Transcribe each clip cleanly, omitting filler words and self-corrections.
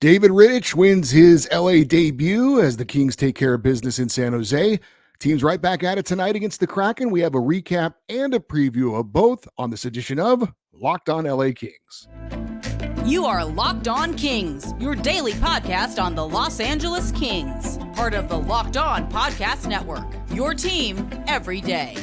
David Rittich wins his LA debut as the Kings take care of business in San Jose. Team's right back at it tonight against the Kraken. We have a recap and a preview of both on this edition of Locked On LA Kings. You are Locked On Kings, your daily podcast on the Los Angeles Kings. Part of the Locked On Podcast Network, your team every day.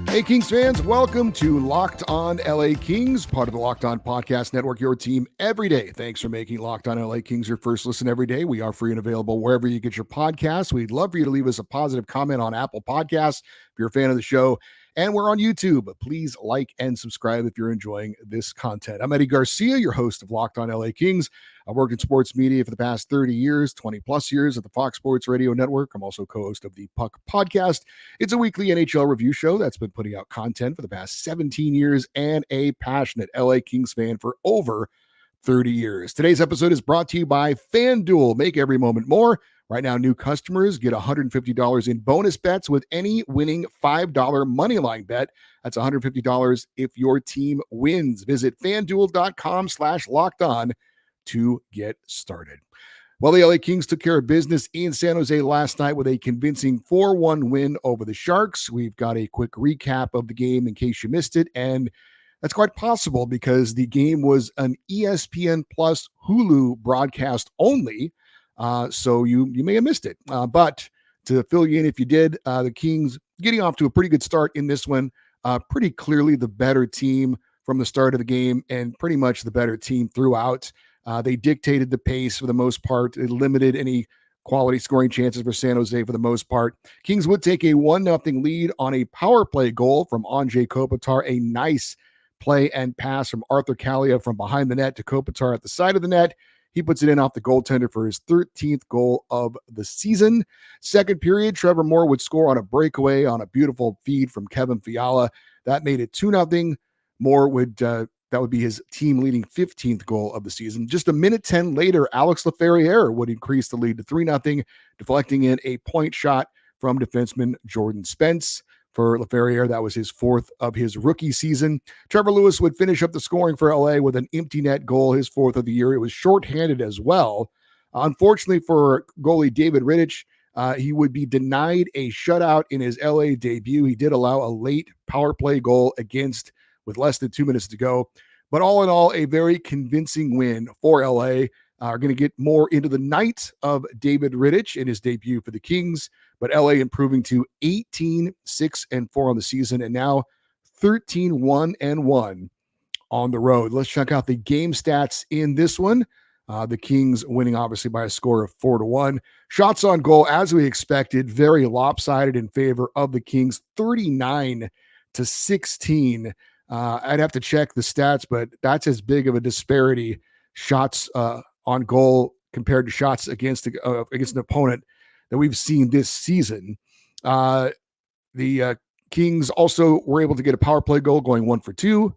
Hey, Kings fans, welcome to Locked On LA Kings, part of the Locked On Podcast Network, your team every day. Thanks for making Locked On LA Kings your first listen every day. We are free and available wherever you get your podcasts. We'd love for you to leave us a positive comment on Apple Podcasts if you're a fan of the show. And we're on YouTube. Please like and subscribe if you're enjoying this content. I'm Eddie Garcia, your host of Locked On LA Kings. I've worked in sports media for the past 30 years, 20 plus years at the Fox Sports Radio Network. I'm also co-host of the Puck Podcast. It's a weekly NHL review show that's been putting out content for the past 17 years and a passionate LA Kings fan for over 30 years. Today's episode is brought to you by FanDuel. Make every moment more. Right now, new customers get $150 in bonus bets with any winning $5 moneyline bet. That's $150 if your team wins. Visit FanDuel.com/lockedon to get started. Well, the LA Kings took care of business in San Jose last night with a convincing 4-1 win over the Sharks. We've got a quick recap of the game in case you missed it, and that's quite possible because the game was an ESPN Plus Hulu broadcast only. So you may have missed it. But to fill you in if you did, the Kings getting off to a pretty good start in this one. Pretty clearly the better team from the start of the game and pretty much the better team throughout. They dictated the pace for the most part. It limited any quality scoring chances for San Jose for the most part. Kings would take a 1-0 lead on a power play goal from Anze Kopitar. A nice play and pass from Arthur Kaliya from behind the net to Kopitar at the side of the net. He puts it in off the goaltender for his 13th goal of the season. Second period, Trevor Moore would score on a breakaway on a beautiful feed from Kevin Fiala. That made it 2-0. Moore would, that would be his team leading 15th goal of the season. Just a minute 10 later, Alex Laferriere would increase the lead to 3-0, deflecting in a point shot from defenseman Jordan Spence. For Laferriere, that was his fourth of his rookie season. Trevor Lewis would finish up the scoring for LA with an empty net goal, his fourth of the year. It was shorthanded as well. Unfortunately for goalie David Rittich, he would be denied a shutout in his LA debut. He did allow a late power play goal against with less than 2 minutes to go. But all in all, a very convincing win for LA. Are going to get more into the night of David Rittich in his debut for the Kings, but LA improving to 18-6-4 on the season and now 13-1-1 on the road. Let's check out the game stats in this one. The Kings winning obviously by a score of 4-1. Shots on goal, as we expected, very lopsided in favor of the Kings, 39-16. I'd have to check the stats, but that's as big of a disparity. Shots on goal compared to shots against an opponent that we've seen this season. The Kings also were able to get a power play goal going 1 for 2.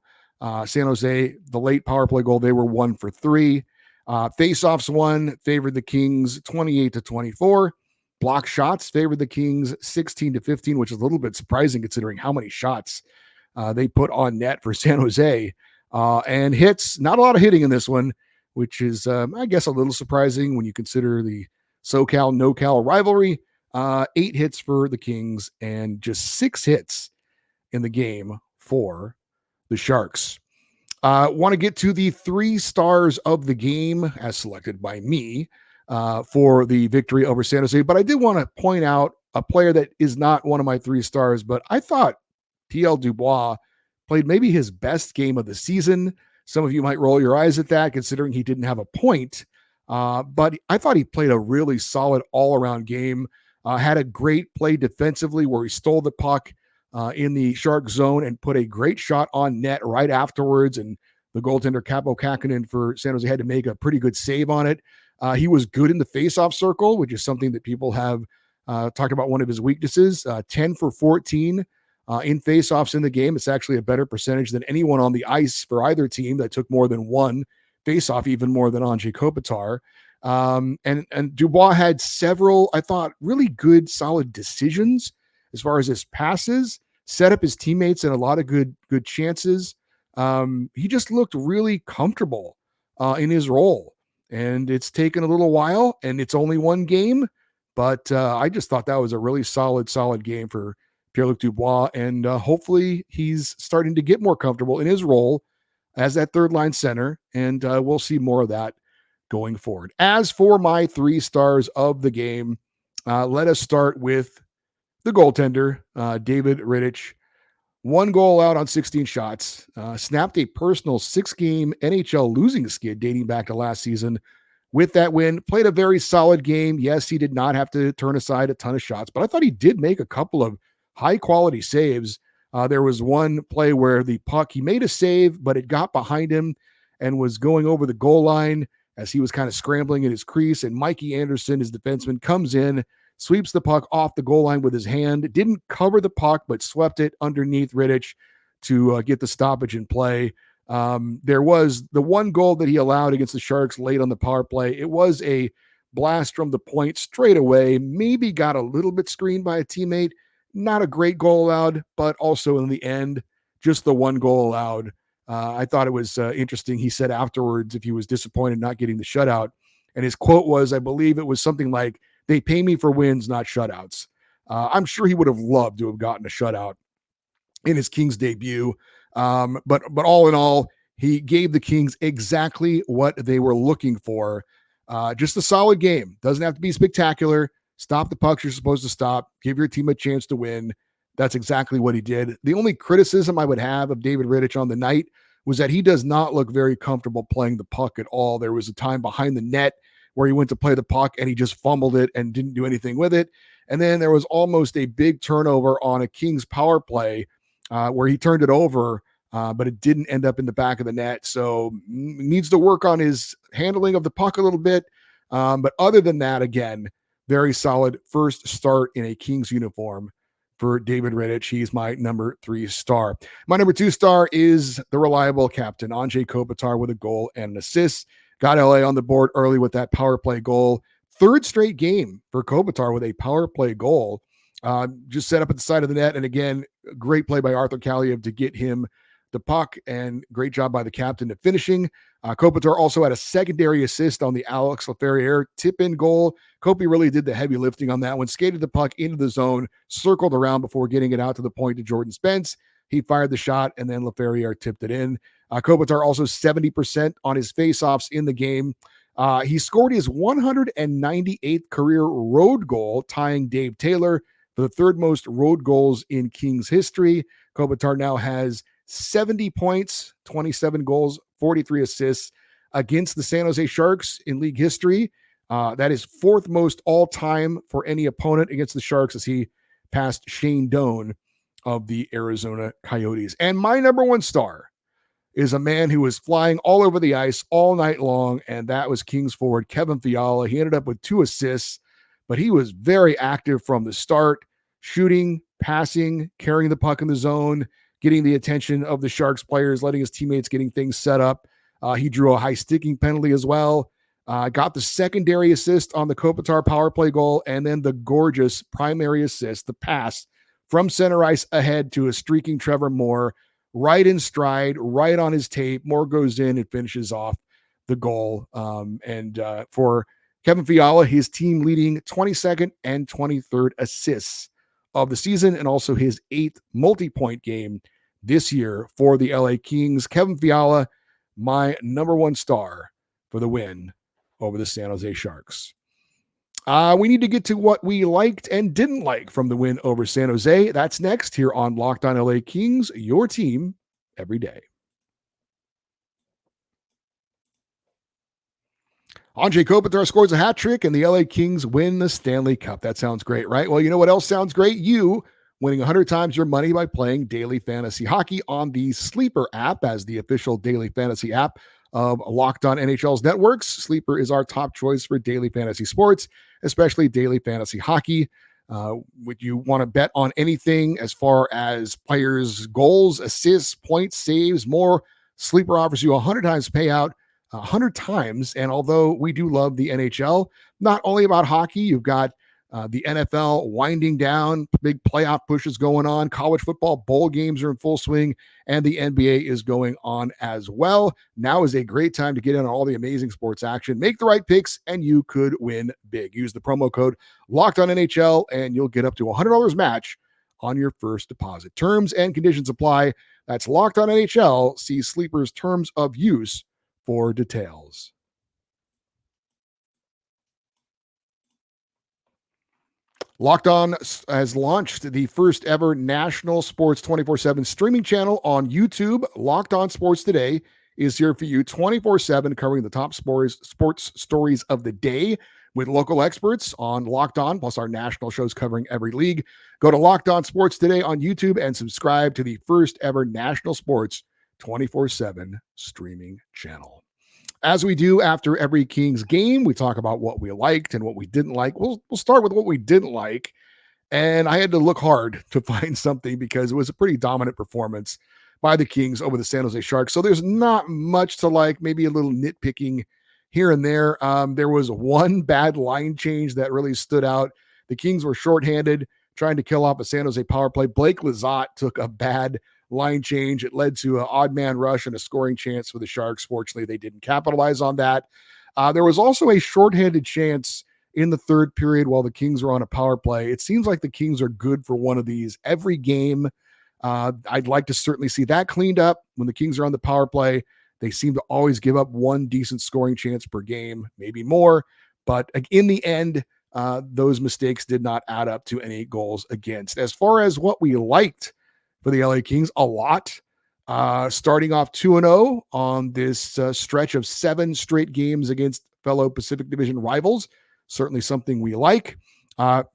San Jose, the late power play goal, they were 1 for 3. Faceoffs won, favored the Kings 28-24. Block shots favored the Kings 16-15, which is a little bit surprising considering how many shots they put on net for San Jose. And hits, not a lot of hitting in this one, which is, I guess, a little surprising when you consider the SoCal-NoCal rivalry. 8 hits for the Kings and just 6 hits in the game for the Sharks. Want to get to the 3 stars of the game as selected by me for the victory over San Jose. But I did want to point out a player that is not one of my 3 stars, but I thought P.L. Dubois played maybe his best game of the season. Some of you might roll your eyes at that, considering he didn't have a point. But I thought he played a really solid all-around game. Had a great play defensively where he stole the puck in the Shark zone and put a great shot on net right afterwards. And the goaltender, Capo Kakkonen for San Jose, had to make a pretty good save on it. He was good in the face-off circle, which is something that people have talked about, one of his weaknesses. 10 for 14 in faceoffs in the game. It's actually a better percentage than anyone on the ice for either team that took more than one faceoff, even more than Anze Kopitar. And Dubois had several, I thought, really good, solid decisions as far as his passes. set up his teammates in a lot of good chances. He just looked really comfortable in his role. And it's taken a little while, and it's only one game, but I just thought that was a really solid game for Pierre-Luc Dubois, and hopefully he's starting to get more comfortable in his role as that third line center, and we'll see more of that going forward. As for my 3 stars of the game, let us start with the goaltender, David Rittich. 1 goal out on 16 shots, snapped a personal 6-game NHL losing skid dating back to last season. With that win, played a very solid game. Yes, he did not have to turn aside a ton of shots, but I thought he did make a couple of high-quality saves. There was one play where the puck, he made a save, but it got behind him and was going over the goal line as he was kind of scrambling in his crease, and Mikey Anderson, his defenseman, comes in, sweeps the puck off the goal line with his hand. Didn't cover the puck, but swept it underneath Rittich to get the stoppage in play. There was the 1 goal that he allowed against the Sharks late on the power play. It was a blast from the point straight away. Maybe got a little bit screened by a teammate. Not a great goal allowed, but also in the end, just the 1 goal allowed. I thought it was interesting. He said afterwards if he was disappointed not getting the shutout. And his quote was, I believe it was something like, "They pay me for wins, not shutouts." I'm sure he would have loved to have gotten a shutout in his Kings debut. But all in all, he gave the Kings exactly what they were looking for. Just a solid game. Doesn't have to be spectacular. Stop the pucks you're supposed to stop. Give your team a chance to win. That's exactly what he did. The only criticism I would have of David Rittich on the night was that he does not look very comfortable playing the puck at all. There was a time behind the net where he went to play the puck and he just fumbled it and didn't do anything with it. And then there was almost a big turnover on a Kings power play where he turned it over, but it didn't end up in the back of the net. So needs to work on his handling of the puck a little bit. But other than that, again, very solid first start in a Kings uniform for David Rittich. He's my number 3 star. My number 2 star is the reliable captain, Anze Kopitar, with a goal and an assist. Got LA on the board early with that power play goal. 3rd straight game for Kopitar with a power play goal. Just set up at the side of the net. And again, great play by Arthur Kaliyev to get him the puck, and great job by the captain to finishing. Kopitar also had a secondary assist on the Alex Laferriere tip-in goal. Kopi really did the heavy lifting on that one, skated the puck into the zone, circled around before getting it out to the point to Jordan Spence. He fired the shot, and then Laferriere tipped it in. Kopitar also 70% on his faceoffs in the game. He scored his 198th career road goal, tying Dave Taylor for the 3rd most road goals in Kings history. Kopitar now has 70 points, 27 goals, 43 assists against the San Jose Sharks in league history. That is 4th most all time for any opponent against the Sharks, as he passed Shane Doan of the Arizona Coyotes. And my number 1 star is a man who was flying all over the ice all night long, and that was Kings forward Kevin Fiala. He ended up with 2 assists, but he was very active from the start, shooting, passing, carrying the puck in the zone, getting the attention of the Sharks players, letting his teammates getting things set up. He drew a high sticking penalty as well. Got the secondary assist on the Kopitar power play goal, and then the gorgeous primary assist, the pass from center ice ahead to a streaking Trevor Moore, right in stride, right on his tape. Moore goes in and finishes off the goal. For Kevin Fiala, his team leading 22nd and 23rd assists of the season, and also his 8th multi-point game this year for the LA Kings. Kevin Fiala, my number 1 star for the win over the San Jose Sharks. We need to get to what we liked and didn't like from the win over San Jose. That's next here on Locked On LA Kings, your team every day. Anze Kopitar scores a hat trick and the LA Kings win the Stanley Cup. That sounds great, right? Well, you know what else sounds great? You winning 100 times your money by playing daily fantasy hockey on the Sleeper app as the official daily fantasy app of Locked On NHL's networks. Sleeper is our top choice for daily fantasy sports, especially daily fantasy hockey. Would you want to bet on anything as far as players' goals, assists, points, saves, more? Sleeper offers you 100 times payout, 100 times. And although we do love the NHL, not only about hockey, you've got The NFL winding down, big playoff pushes going on. College football bowl games are in full swing, and the NBA is going on as well. Now is a great time to get in on all the amazing sports action. Make the right picks, and you could win big. Use the promo code LOCKEDONNHL, and you'll get up to $100 match on your first deposit. Terms and conditions apply. That's Locked On NHL. See Sleeper's terms of use for details. Locked On has launched the first ever national sports 24/7 streaming channel on YouTube. Locked On Sports Today is here for you 24/7, covering the top sports stories of the day with local experts on Locked On, plus our national shows covering every league. Go to Locked On Sports Today on YouTube and subscribe to the first ever national sports 24/7 streaming channel. As we do after every Kings game, we talk about what we liked and what we didn't like. We'll start with what we didn't like. And I had to look hard to find something because it was a pretty dominant performance by the Kings over the San Jose Sharks. So there's not much to like, maybe a little nitpicking here and there. There was one bad line change that really stood out. The Kings were shorthanded, trying to kill off a San Jose power play. Blake Lizotte took a bad line change. It led to an odd man rush and a scoring chance for the Sharks. Fortunately, they didn't capitalize on that. There was also a shorthanded chance in the third period while the Kings were on a power play. It seems like the Kings are good for one of these every game. I'd like to certainly see that cleaned up when the Kings are on the power play. They seem to always give up one decent scoring chance per game, maybe more. But in the end, those mistakes did not add up to any goals against. As far as what we liked for the LA Kings, a lot. Starting off 2-0 on this stretch of 7 straight games against fellow Pacific Division rivals. Certainly something we like.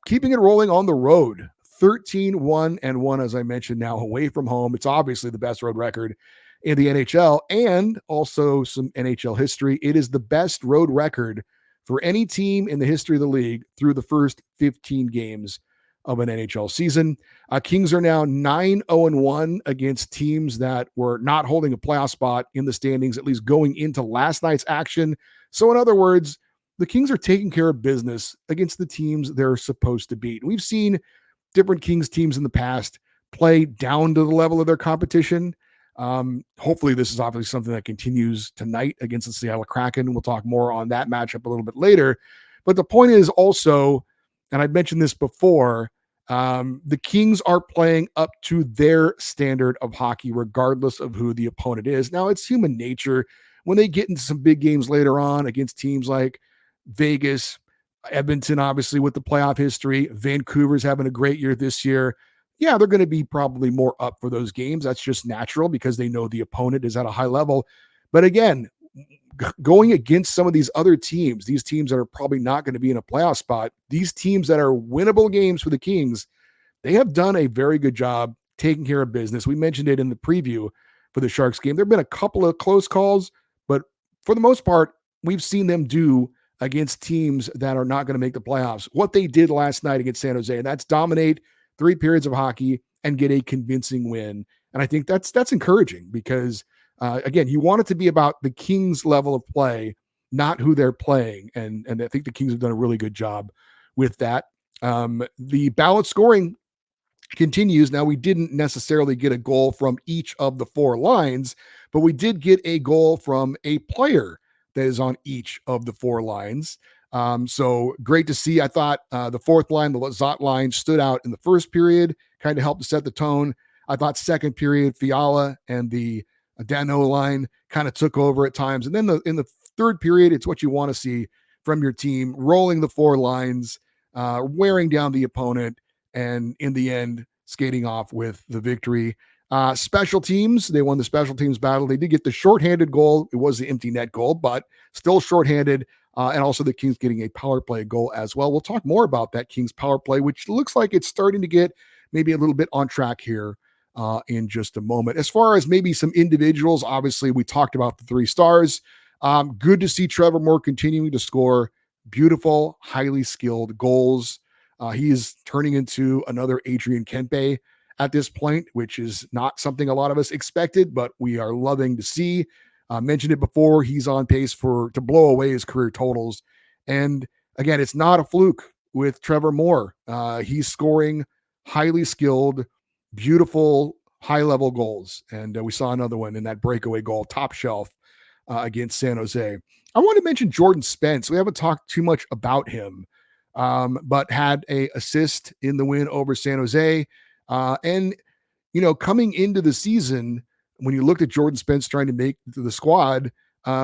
Keeping it rolling on the road. 13-1-1, as I mentioned, now away from home. It's obviously the best road record in the NHL and also some NHL history. It is the best road record for any team in the history of the league through the first 15 games of an NHL season. Kings are now 9-0-1 against teams that were not holding a playoff spot in the standings, at least going into last night's action. So in other words, the Kings are taking care of business against the teams they're supposed to beat. We've seen different Kings teams in the past play down to the level of their competition. Hopefully this is obviously something that continues tonight against the Seattle Kraken. We'll talk more on that matchup a little bit later. But the point is also, and I've mentioned this before, the Kings are playing up to their standard of hockey, regardless of who the opponent is. Now, it's human nature when they get into some big games later on against teams like Vegas, Edmonton, obviously with the playoff history. Vancouver's having a great year this year. Yeah, they're going to be probably more up for those games. That's just natural because they know the opponent is at a high level. But again, going against some of these other teams, these teams that are probably not going to be in a playoff spot, these teams that are winnable games for the Kings, they have done a very good job taking care of business. We mentioned it in the preview for the Sharks game. There have been a couple of close calls, but for the most part, we've seen them do against teams that are not going to make the playoffs what they did last night against San Jose, and that's dominate 3 periods of hockey and get a convincing win. And I think that's encouraging because again, you want it to be about the Kings level of play, not who they're playing. And I think the Kings have done a really good job with that. The balanced scoring continues. Now, we didn't necessarily get a goal from each of the 4 lines, but we did get a goal from a player that is on each of the 4 lines. So great to see. I thought the 4th line, the Lizotte line, stood out in the first period, kind of helped to set the tone. I thought second period, Fiala and the Dano line kind of took over at times. And then in the third period, it's what you want to see from your team, rolling the 4 lines, wearing down the opponent, and in the end, skating off with the victory. Special teams, they won the special teams battle. They did get the shorthanded goal. It was the empty net goal, but still shorthanded. And also the Kings getting a power play goal as well. We'll talk more about that Kings power play, which looks like it's starting to get maybe a little bit on track here in just a moment. As far as maybe some individuals, obviously we talked about the 3 stars. Good to see Trevor Moore continuing to score beautiful, highly skilled goals. He is turning into another Adrian Kempe at this point, which is not something a lot of us expected, but we are loving to see. Mentioned it before, he's on pace to blow away his career totals. And again, it's not a fluke. with Trevor Moore. He's scoring highly skilled, beautiful, high-level goals. And we saw another one in that breakaway goal, top shelf, against San Jose. I want to mention Jordan Spence. We haven't talked too much about him, but had a assist in the win over San Jose. And, coming into the season, when you looked at Jordan Spence trying to make the squad,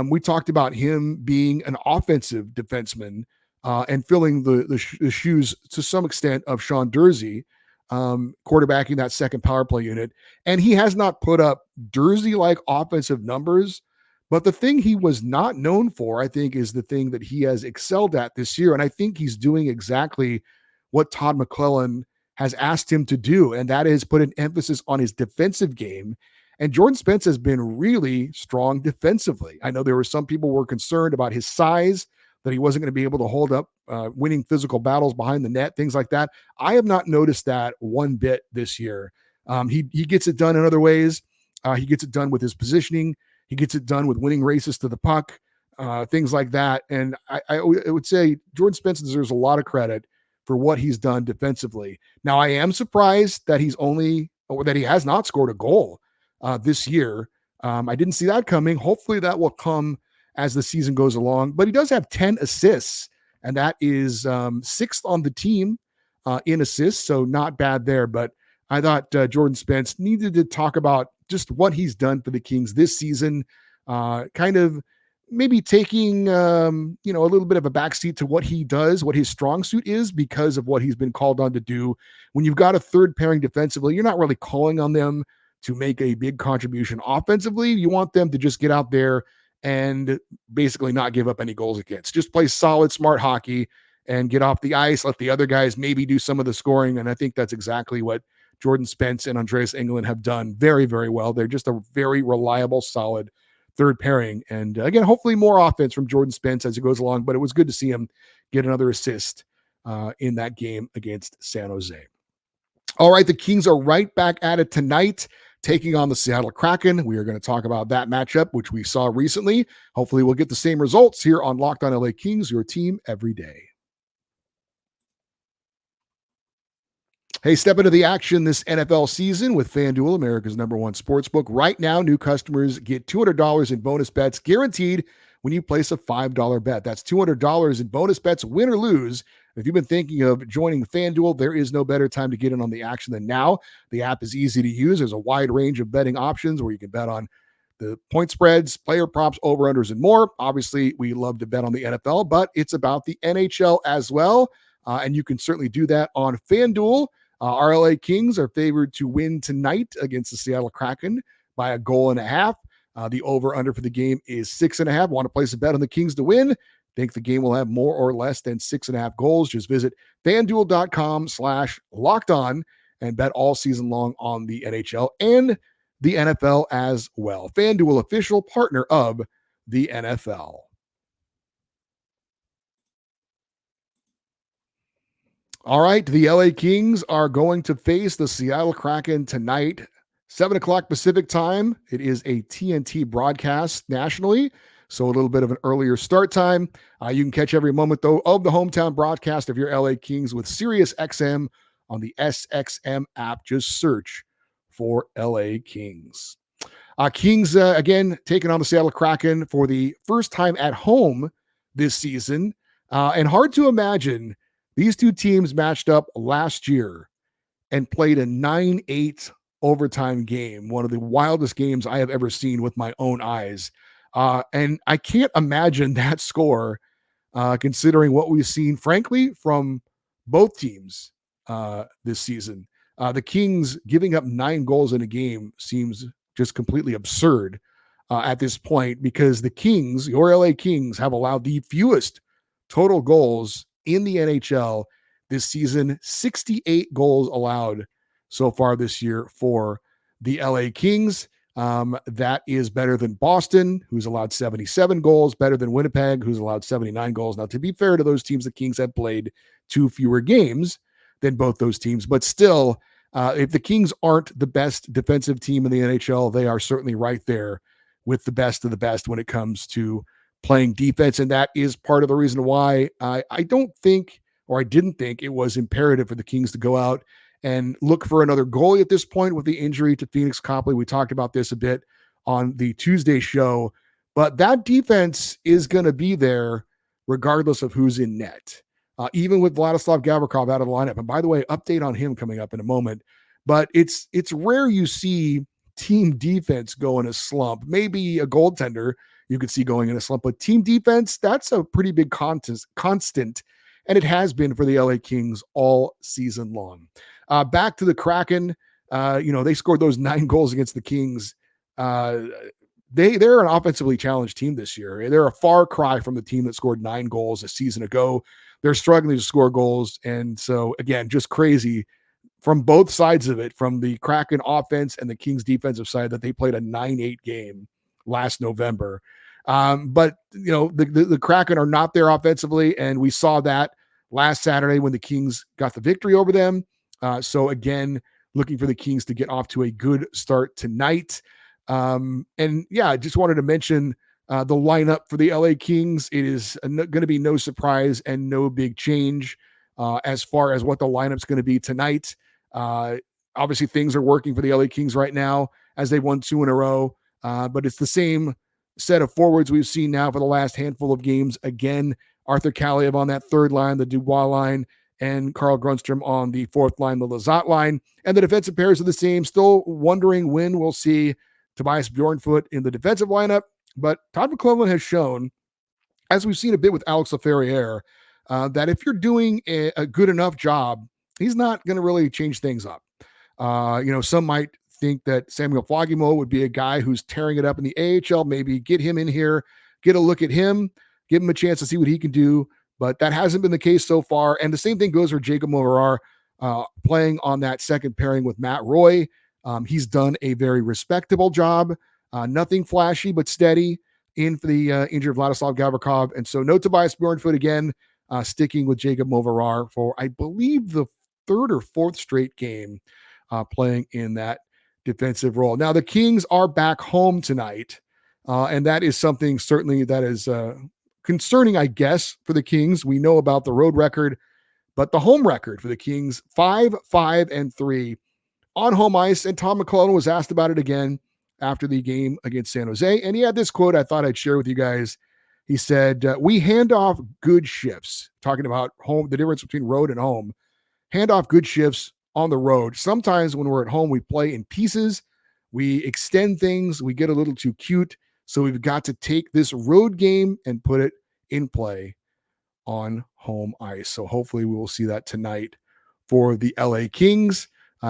we talked about him being an offensive defenseman and filling the shoes to some extent of Sean Durzi, quarterbacking that second power play unit. And he has not put up Durzi-like offensive numbers. But the thing he was not known for, I think, is the thing that he has excelled at this year. And I think he's doing exactly what Todd McClellan has asked him to do, and that is put an emphasis on his defensive game. And Jordan Spence has been really strong defensively. I know there were some people were concerned about his size, that he wasn't going to be able to hold up winning physical battles behind the net, things like that. I have not noticed that one bit this year. He gets it done in other ways. He gets it done with his positioning. He gets it done with winning races to the puck, things like that. And I would say Jordan Spence deserves a lot of credit for what he's done defensively. Now, I am surprised that he has not scored a goal this year. I didn't see that coming. Hopefully that will come as the season goes along. But he does have 10 assists, and that is sixth on the team in assists, so not bad there. But I thought Jordan Spence needed to talk about just what he's done for the Kings this season, kind of maybe taking, a little bit of a backseat to what he does, what his strong suit is, because of what he's been called on to do. When you've got a third pairing defensively, you're not really calling on them to make a big contribution offensively. You want them to just get out there and basically not give up any goals against. Just play solid, smart hockey and get off the ice, let the other guys maybe do some of the scoring. And I think that's exactly what Jordan Spence and Andreas Englund have done very, very well. They're just a very reliable, solid third pairing. And again, hopefully more offense from Jordan Spence as it goes along, but it was good to see him get another assist in that game against San Jose. All right, the Kings are right back at it tonight, taking on the Seattle Kraken. We are going to talk about that matchup, which we saw recently. Hopefully we'll get the same results here on Locked On LA Kings, your team every day. Hey, step into the action this NFL season with FanDuel, America's number one sportsbook. Right now, new customers get $200 in bonus bets guaranteed when you place a $5 bet. That's $200 in bonus bets, win or lose. If you've been thinking of joining FanDuel, there is no better time to get in on the action than now. The app is easy to use. There's a wide range of betting options where you can bet on the point spreads, player props, over-unders, and more. Obviously, we love to bet on the NFL, but it's about the NHL as well, and you can certainly do that on FanDuel. Our LA Kings are favored to win tonight against the Seattle Kraken by 1.5 goals. The over-under for the game is 6.5. Want to place a bet on the Kings to win? Think the game will have more or less than 6.5 goals? Just visit FanDuel.com/lockedon and bet all season long on the NHL and the NFL as well. FanDuel, official partner of the NFL. All right, the LA Kings are going to face the Seattle Kraken tonight, 7 o'clock Pacific time. It is a TNT broadcast nationally, so a little bit of an earlier start time. You can catch every moment, though, of the hometown broadcast of your LA Kings with SiriusXM on the SXM app. Just search for LA Kings. Kings, again, taking on the Seattle Kraken for the first time at home this season. And hard to imagine these two teams matched up last year and played a 9-8 overtime game, one of the wildest games I have ever seen with my own eyes. And I can't imagine that score, considering what we've seen, frankly, from both teams this season. The Kings giving up 9 goals in a game seems just completely absurd at this point, because the Kings, your LA Kings, have allowed the fewest total goals in the NHL this season. 68 goals allowed so far this year for the LA Kings. That is better than Boston, who's allowed 77 goals, better than Winnipeg, who's allowed 79 goals. Now, to be fair to those teams, the Kings have played 2 fewer games than both those teams, but still, if the Kings aren't the best defensive team in the NHL, they are certainly right there with the best of the best when it comes to playing defense. And that is part of the reason why I don't think or I didn't think it was imperative for the Kings to go out and look for another goalie at this point with the injury to Phoenix Copley. We talked about this a bit on the Tuesday show, but that defense is going to be there regardless of who's in net. Even with Vladislav Gavrikov out of the lineup. And by the way, update on him coming up in a moment. But it's rare you see team defense go in a slump. Maybe a goaltender you could see going in a slump, but team defense, that's a pretty big constant. And it has been for the LA Kings all season long. Back to the Kraken. They scored those 9 goals against the Kings. They're an offensively challenged team this year. They're a far cry from the team that scored 9 goals a season ago. They're struggling to score goals. And so, again, just crazy from both sides of it, from the Kraken offense and the Kings defensive side, that they played a 9-8 game last November. But, the Kraken are not there offensively, and we saw that last Saturday when the Kings got the victory over them. So, again, looking for the Kings to get off to a good start tonight. I just wanted to mention the lineup for the LA Kings. It is going to be no surprise and no big change as far as what the lineup's going to be tonight. Obviously, things are working for the LA Kings right now as they've won 2 in a row, but it's the same set of forwards we've seen now for the last handful of games. Again, Arthur Kaliyev on that third line, the Dubois line, and Carl Grundstrom on the fourth line, the Lizotte line. And the defensive pairs are the same. Still wondering when we'll see Tobias Bjornfoot in the defensive lineup. But Todd McClellan has shown, as we've seen a bit with Alex Laferriere, that if you're doing a good enough job, he's not going to really change things up. Some might think that Samuel Flagimo would be a guy who's tearing it up in the AHL. Maybe get him in here, get a look at him, give him a chance to see what he can do. But that hasn't been the case so far. And the same thing goes for Jacob Moverar, playing on that second pairing with Matt Roy. He's done a very respectable job. Nothing flashy, but steady in for the injured Vladislav Gavrikov. And so no Tobias Bjornfoot again, sticking with Jacob Moverar for, I believe, the 3rd or 4th straight game playing in that defensive role. Now, the Kings are back home tonight, and that is something certainly that is concerning, I guess, for the Kings. We know about the road record, but the home record for the Kings, 5-5-3 on home ice. And Tom McClellan was asked about it again after the game against San Jose. And he had this quote I thought I'd share with you guys. He said, we hand off good shifts, talking about home, the difference between road and home. Hand off good shifts on the road. Sometimes when we're at home, we play in pieces. We extend things. We get a little too cute. So we've got to take this road game and put it in play on home ice. So hopefully we will see that tonight for the LA Kings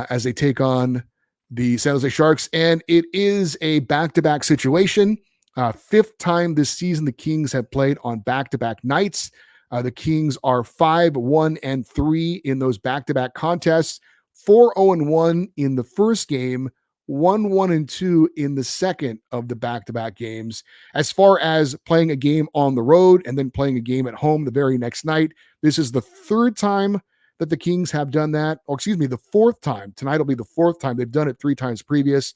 as they take on the San Jose Sharks. And it is a back-to-back situation. 5th time this season the Kings have played on back-to-back nights. The Kings are 5-1-3 in those back-to-back contests, 4-0-1 in the first game, 1-1-2 in the second of the back-to-back games. As far as playing a game on the road and then playing a game at home the very next night, this is the 3rd time that the Kings have done that. Or excuse me, the 4th time. Tonight will be the 4th time. They've done it 3 times previous.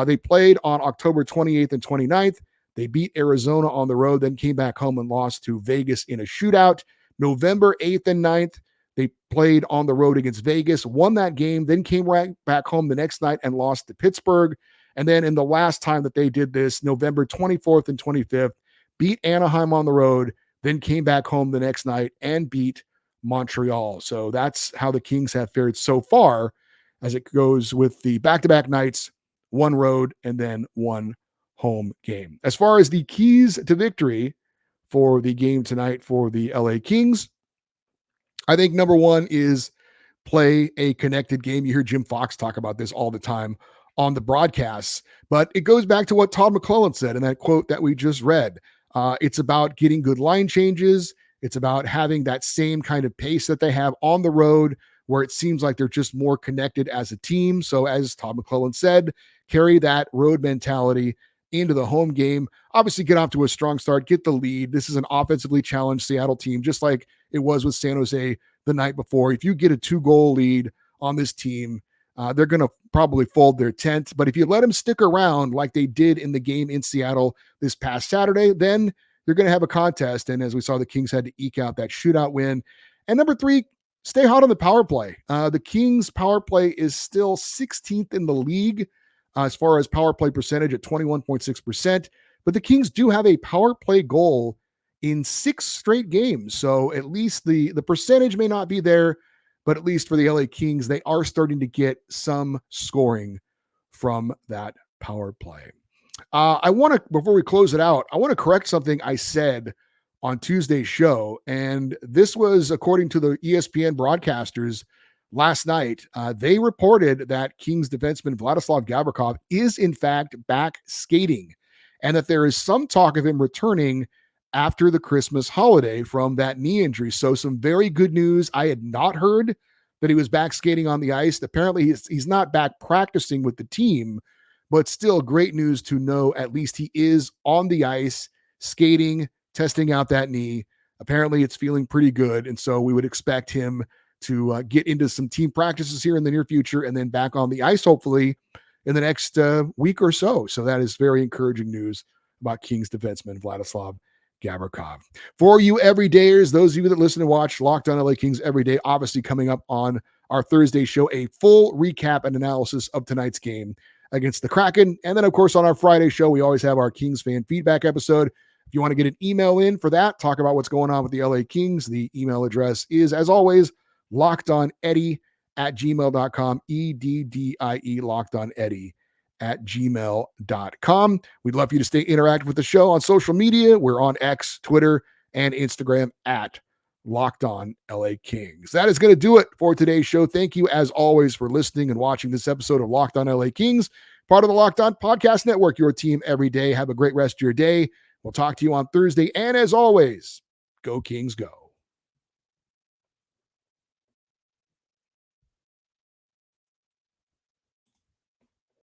They played on October 28th and 29th. They beat Arizona on the road, then came back home and lost to Vegas in a shootout. November 8th and 9th, they played on the road against Vegas, won that game, then came right back home the next night and lost to Pittsburgh. And then in the last time that they did this, November 24th and 25th, beat Anaheim on the road, then came back home the next night and beat Montreal. So that's how the Kings have fared so far as it goes with the back-to-back nights, 1 road and then 1 home game. As far as the keys to victory for the game tonight for the LA Kings, I think number 1 is play a connected game. You hear Jim Fox talk about this all the time on the broadcasts, but it goes back to what Todd McClellan said in that quote that we just read. It's about getting good line changes. It's about having that same kind of pace that they have on the road, where it seems like they're just more connected as a team. So as Todd McClellan said, carry that road mentality into the home game. Obviously get off to a strong start, get the lead. This is an offensively challenged Seattle team, just like it was with San Jose the night before. If you get a 2-goal lead on this team, they're going to probably fold their tent. But if you let them stick around like they did in the game in Seattle this past Saturday, then you're going to have a contest. And as we saw, the Kings had to eke out that shootout win. And number 3, stay hot on the power play. The Kings power play is still 16th in the league as far as power play percentage at 21.6%. But the Kings do have a power play goal in 6 straight games. So at least the percentage may not be there, but at least for the LA Kings, they are starting to get some scoring from that power play. I want to, before we close it out, I want to correct something I said on Tuesday's show. And this was according to the ESPN broadcasters last night. They reported that Kings defenseman Vladislav Gavrikov is in fact back skating, and that there is some talk of him returning after the Christmas holiday from that knee injury. So some very good news. I had not heard that he was back skating on the ice. Apparently he's not back practicing with the team, but still great news to know at least he is on the ice skating, testing out that knee. Apparently it's feeling pretty good. And so we would expect him to get into some team practices here in the near future and then back on the ice, hopefully in the next week or so. So that is very encouraging news about Kings defenseman Vladislav Gavrikov. For you everydayers, those of you that listen and watch Locked On LA Kings every day, obviously coming up on our Thursday show, a full recap and analysis of tonight's game against the Kraken. And then, of course, on our Friday show, we always have our Kings fan feedback episode. If you want to get an email in for that, talk about what's going on with the LA Kings, the email address is, as always, lockedoneddie@gmail.com, EDDIE, lockedoneddie@gmail.com. We'd love for you to stay interactive with the show on social media. We're on X, Twitter, and Instagram at Locked On LA Kings. That is going to do it for today's show. Thank you, as always, for listening and watching this episode of Locked On LA Kings, part of the Locked On Podcast Network, your team every day. Have a great rest of your day. We'll talk to you on Thursday. And as always, go Kings, go.